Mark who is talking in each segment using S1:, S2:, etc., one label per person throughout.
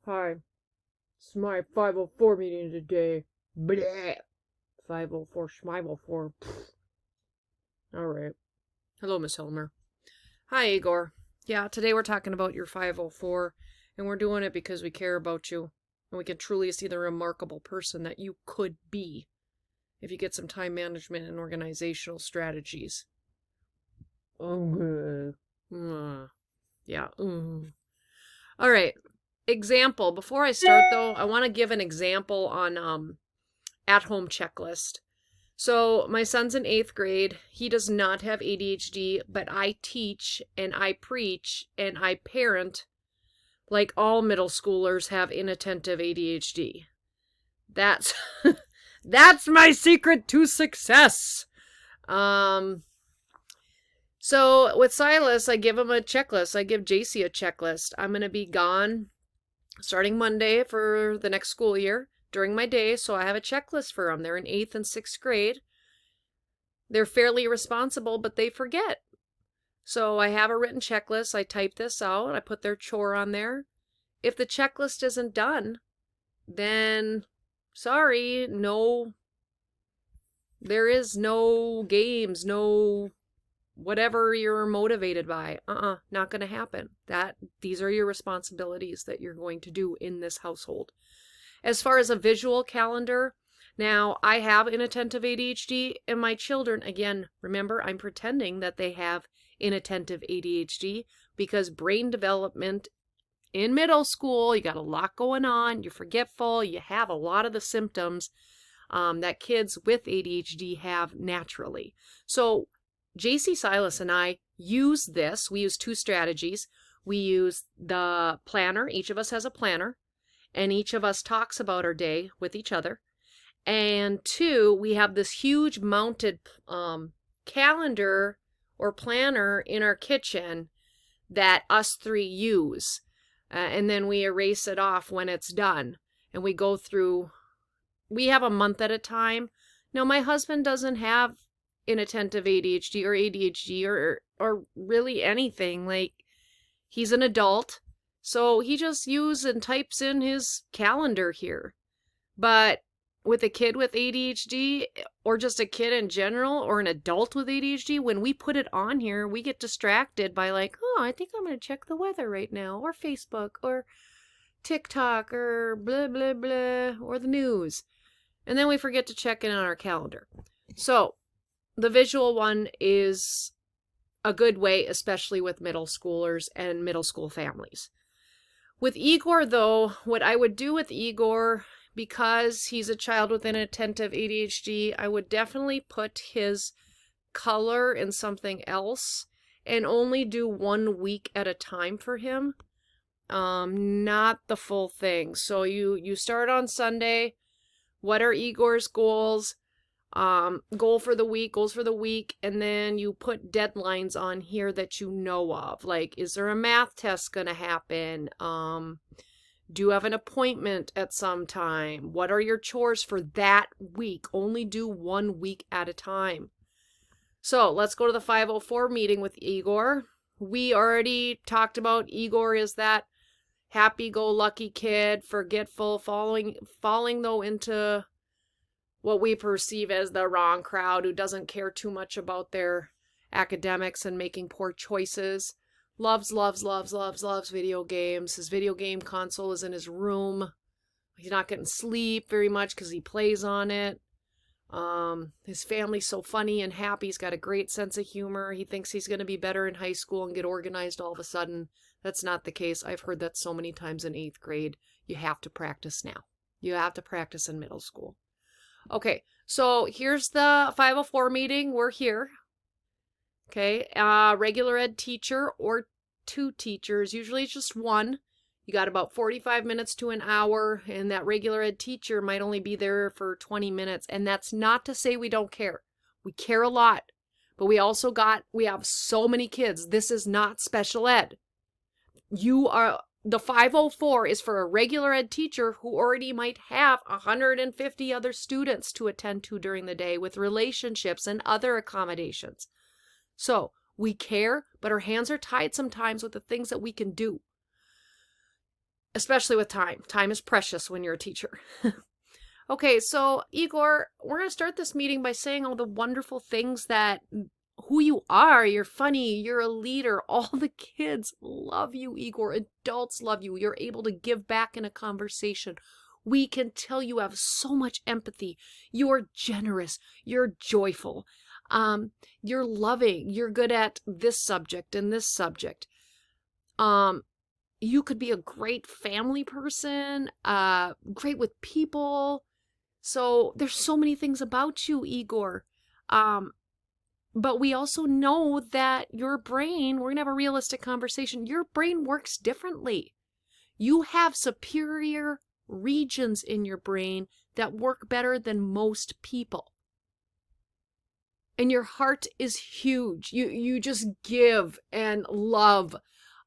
S1: Hi, it's my 504 meeting today. Bleh. 504 schmival4. Alright. Hello, Miss Helmer. Hi, Igor. Yeah, today we're talking about your 504, and we're doing it because we care about you, and we can truly see the remarkable person that you could be if you get some time management and organizational strategies. Okay. Yeah. All right. Example. Before I start, though, I want to give an example on at-home checklist. So my son's in 8th grade. He does not have ADHD, but I teach and I preach and I parent like all middle schoolers have inattentive ADHD. That's that's my secret to success. So with Silas, I give him a checklist. I give JC a checklist. I'm going to be gone starting Monday for the next school year during my day, so I have a checklist for them. They're in 8th and 6th grade. They're fairly responsible, but they forget. So I have a written checklist. I type this out. I put their chore on there. If the checklist isn't done, then sorry, no, there is no games, no whatever you're motivated by. Not going to happen. These are your responsibilities that you're going to do in this household. As far as a visual calendar, now I have inattentive ADHD, and my children, again, remember, I'm pretending that they have inattentive ADHD because brain development in middle school, you got a lot going on, you're forgetful, you have a lot of the symptoms that kids with ADHD have naturally. So JC, Silas, and I use this. We use two strategies. We use the planner. Each of us has a planner, and each of us talks about our day with each other. And two, we have this huge mounted calendar or planner in our kitchen that us three use. And then we erase it off when it's done. And we go through, we have a month at a time. Now, my husband doesn't have inattentive ADHD or really anything. Like, he's an adult, so he just uses and types in his calendar here. But with a kid with ADHD, or just a kid in general, or an adult with ADHD, when we put it on here, we get distracted by like, oh, I think I'm going to check the weather right now, or Facebook, or TikTok, or blah, blah, blah, or the news. And then we forget to check in on our calendar. So the visual one is a good way, especially with middle schoolers and middle school families. With Igor, though, what I would do with Igor, because he's a child with inattentive ADHD, I would definitely put his color in something else and only do 1 week at a time for him. Not the full thing. So you start on Sunday. What are Igor's goals? Goals for the week, and then you put deadlines on here that you know of. Like, is there a math test gonna happen? Do you have an appointment at some time? What are your chores for that week? Only do 1 week at a time. So let's go to the 504 meeting with Igor. We already talked about Igor is that happy-go-lucky kid, forgetful, falling though into what we perceive as the wrong crowd, who doesn't care too much about their academics and making poor choices. Loves video games. His video game console is in his room. He's not getting sleep very much because he plays on it. His family's so funny and happy. He's got a great sense of humor. He thinks he's going to be better in high school and get organized all of a sudden. That's not the case. I've heard that so many times in 8th grade. You have to practice now. You have to practice in middle school. Okay, so here's the 504 meeting. We're here. Okay, regular ed teacher or 2 teachers. Usually it's just 1. You got about 45 minutes to an hour, and that regular ed teacher might only be there for 20 minutes. And that's not to say we don't care. We care a lot, but we have so many kids. This is not special ed. The 504 is for a regular ed teacher who already might have 150 other students to attend to during the day with relationships and other accommodations. So we care, but our hands are tied sometimes with the things that we can do. especially with time. Time is precious when you're a teacher. Okay, so Igor, we're going to start this meeting by saying all the wonderful things that who you are. You're funny, you're a leader. All the kids love you, Igor. Adults love you. You're able to give back in a conversation. We can tell you have so much empathy. You're generous. You're joyful. You're loving. You're good at this subject and this subject. You could be a great family person, great with people. So there's so many things about you, Igor. But we also know that your brain, we're going to have a realistic conversation, your brain works differently. You have superior regions in your brain that work better than most people. And your heart is huge. You just give and love.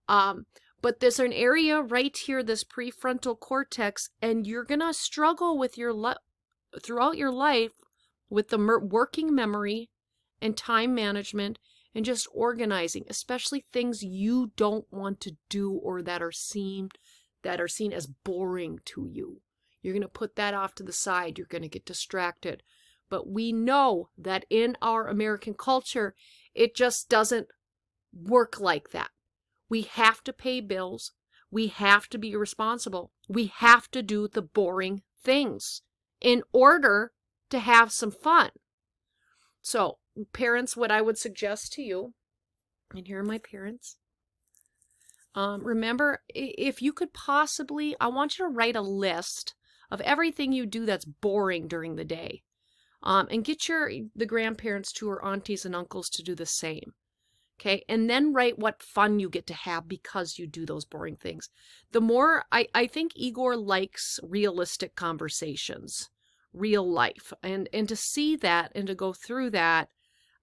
S1: But there's an area right here, this prefrontal cortex, and you're going to struggle with throughout your life with the working memory and time management and just organizing, especially things you don't want to do or that are seen as boring to you. You're going to put that off to the side. You're going to get distracted. But we know that in our American culture, it just doesn't work like that. We have to pay bills. We have to be responsible. We have to do the boring things in order to have some fun. So, parents, what I would suggest to you, and here are my parents, remember, if you could possibly, I want you to write a list of everything you do that's boring during the day. And get the grandparents too, or aunties and uncles to do the same. Okay, and then write what fun you get to have because you do those boring things. The more, I think Igor likes realistic conversations, real life. And to see that and to go through that,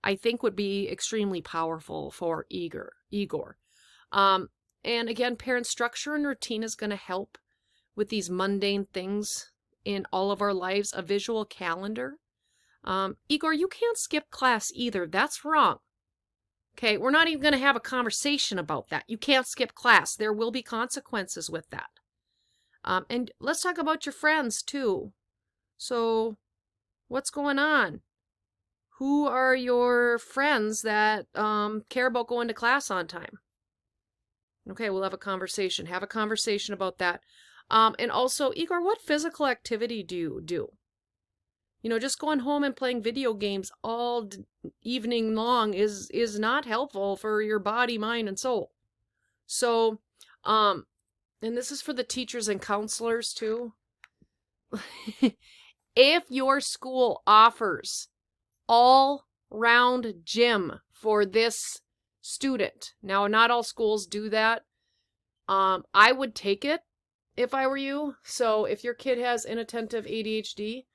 S1: I think would be extremely powerful for Igor. And again, parent structure and routine is going to help with these mundane things in all of our lives. A visual calendar. Igor, you can't skip class either. That's wrong. Okay, we're not even going to have a conversation about that. You can't skip class. There will be consequences with that. And let's talk about your friends too. So, what's going on? Who are your friends that care about going to class on time? Okay, we'll have a conversation. Have a conversation about that. And also, Igor, what physical activity do you do? You know, just going home and playing video games all evening long is not helpful for your body, mind, and soul. So, and this is for the teachers and counselors too. If your school offers all-round gym for this student, now not all schools do that, I would take it if I were you. So if your kid has inattentive ADHD,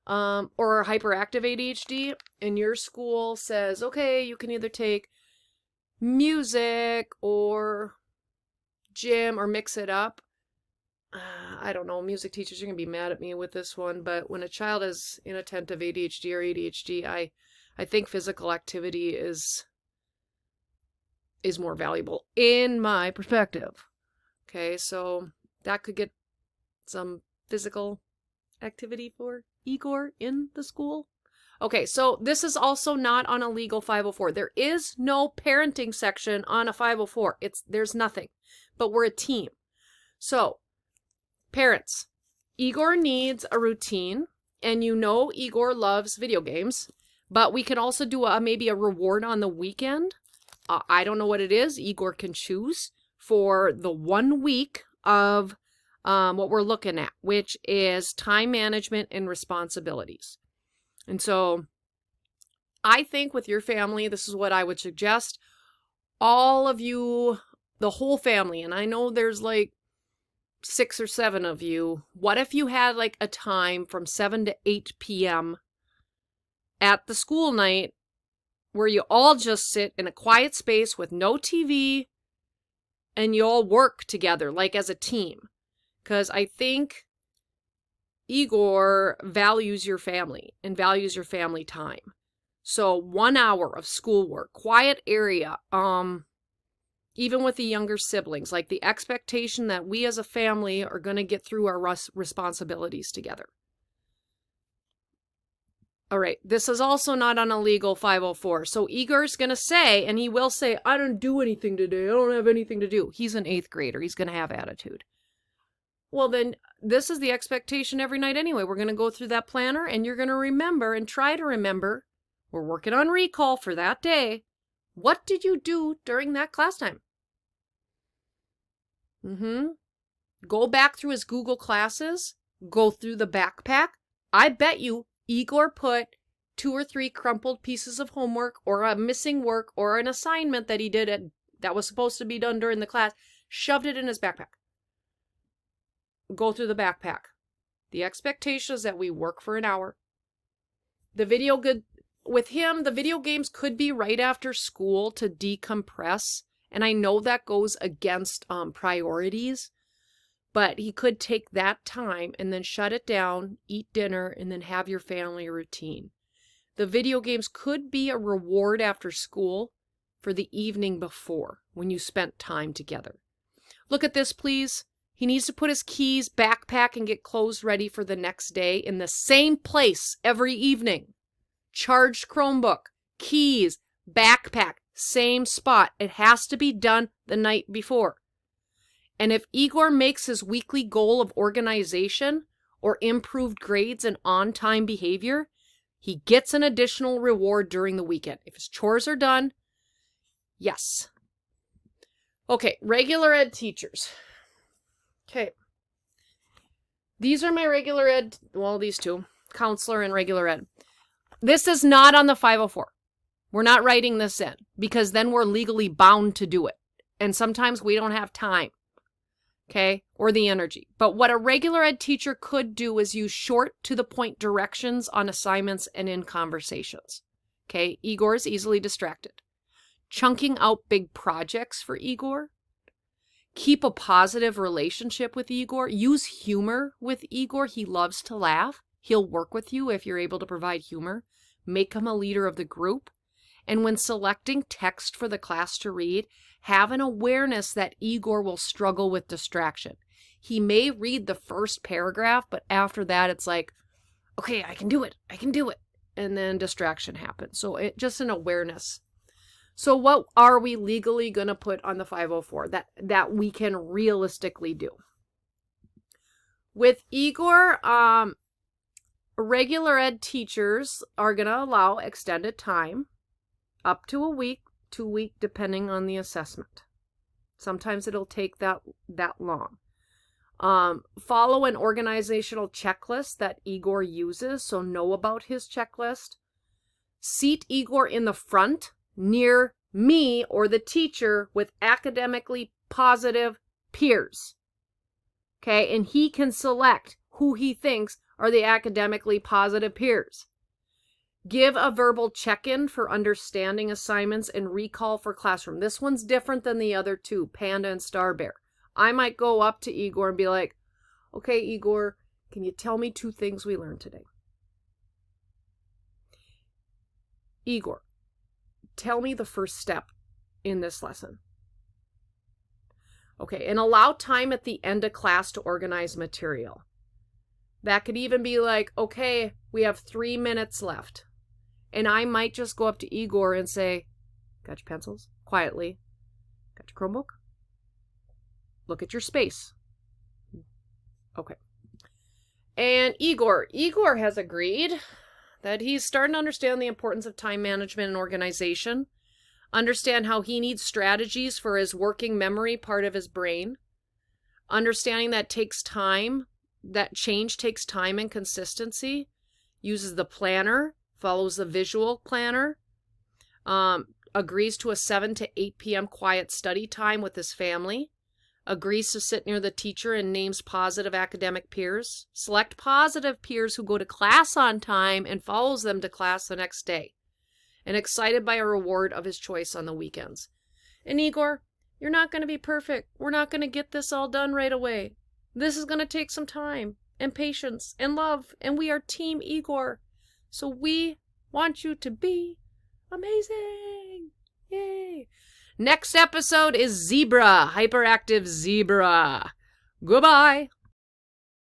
S1: or hyperactive ADHD, and your school says, okay, you can either take music or gym or mix it up. I don't know, music teachers are going to be mad at me with this one, but when a child has inattentive ADHD or ADHD, I think physical activity is more valuable in my perspective. Okay, so that could get some physical activity for Igor in the school. Okay, so this is also not on a legal 504. There is no parenting section on a 504. There's nothing, but we're a team. So, parents, Igor needs a routine, and you know Igor loves video games, but we can also do maybe a reward on the weekend. I don't know what it is. Igor can choose for the 1 week of what we're looking at, which is time management and responsibilities. And so I think with your family, this is what I would suggest. All of you, the whole family, and I know there's like 6 or 7 of you, what if you had like a time from 7 to 8 p.m. at the school night where you all just sit in a quiet space with no TV and you all work together like as a team? Because I think Igor values your family and values your family time. So 1 hour of schoolwork, quiet area. even with the younger siblings, like the expectation that we as a family are going to get through our responsibilities together. All right, this is also not on a legal 504. So Igor's going to say, and he will say, I don't do anything today. I don't have anything to do. He's an 8th grader. He's going to have attitude. Well, then this is the expectation every night anyway. We're going to go through that planner and you're going to remember and try to remember. We're working on recall for that day. What did you do during that class time? Go back through his Google Classes. Go through the backpack. I bet you Igor put 2 or 3 crumpled pieces of homework or a missing work or an assignment that he did that was supposed to be done during the class, shoved it in his backpack. Go through the backpack. The expectation is that we work for an hour. With him, the video games could be right after school to decompress. And I know that goes against priorities, but he could take that time and then shut it down, eat dinner, and then have your family routine. The video games could be a reward after school for the evening before when you spent time together. Look at this, please. He needs to put his keys, backpack, and get clothes ready for the next day in the same place every evening. Charged Chromebook, keys, backpack, same spot. It has to be done the night before. And if Igor makes his weekly goal of organization or improved grades and on-time behavior, he gets an additional reward during the weekend. If his chores are done, yes. Okay, regular ed teachers. Okay. These are my regular ed, well, these two, counselor and regular ed. This is not on the 504. We're not writing this in because then we're legally bound to do it. And sometimes we don't have time, okay, or the energy. But what a regular ed teacher could do is use short to the point directions on assignments and in conversations. Okay, Igor is easily distracted. Chunking out big projects for Igor. Keep a positive relationship with Igor. Use humor with Igor. He loves to laugh. He'll work with you if you're able to provide humor. Make him a leader of the group. And when selecting text for the class to read, have an awareness that Igor will struggle with distraction. He may read the first paragraph, but after that it's like, okay, I can do it. And then distraction happens. So just an awareness. So what are we legally going to put on the 504 that we can realistically do? With Igor, regular ed teachers are going to allow extended time, up to a week, 2 weeks, depending on the assessment. Sometimes it'll take that long. Follow an organizational checklist that Igor uses, so know about his checklist. Seat Igor in the front, near me or the teacher with academically positive peers. Okay, and he can select who he thinks are the academically positive peers. Give a verbal check-in for understanding assignments and recall for classroom. This one's different than the other two, Panda and Star Bear. I might go up to Igor and be like, okay, Igor, can you tell me 2 things we learned today? Igor, tell me the first step in this lesson. Okay, and allow time at the end of class to organize material. That could even be like, okay, we have 3 minutes left. And I might just go up to Igor and say, got your pencils? Quietly. Got your Chromebook? Look at your space. Okay. And Igor has agreed that he's starting to understand the importance of time management and organization, understand how he needs strategies for his working memory part of his brain, understanding that takes time, that change takes time and consistency, uses the planner, follows the visual planner, agrees to a 7 to 8 p.m. quiet study time with his family, agrees to sit near the teacher and names positive academic peers, select positive peers who go to class on time and follows them to class the next day, and excited by a reward of his choice on the weekends. And Igor, you're not going to be perfect. We're not going to get this all done right away. This is going to take some time and patience and love, and we are Team Igor. So we want you to be amazing. Yay. Next episode is zebra, hyperactive zebra. Goodbye.